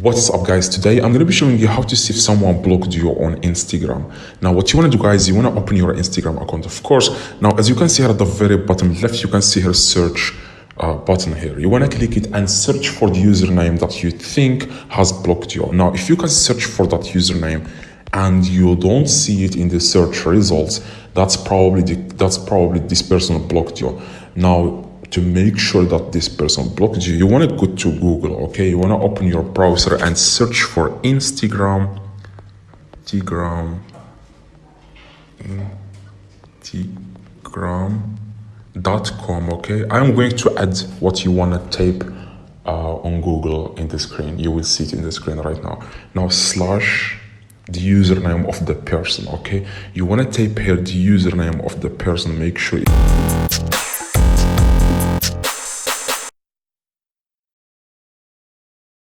What's up guys, today I'm going to be showing you how to see if someone blocked you on Instagram. Now what you want to do guys, you want to open your Instagram account, of course. Now as you can see here at the very bottom left, you can see here search button here. You want to click it and search for the username that you think has blocked you. Now if you can search for that username and you don't see it in the search results, that's probably this person blocked you. Now to make sure that this person blocked you, you want to go to Google, okay? You want to open your browser and search for Instagram, Instagram.com, okay? I'm going to add what you want to type on Google in the screen. You will see it in the screen right now. Now slash the username of the person, okay? You want to type here the username of the person, make sure it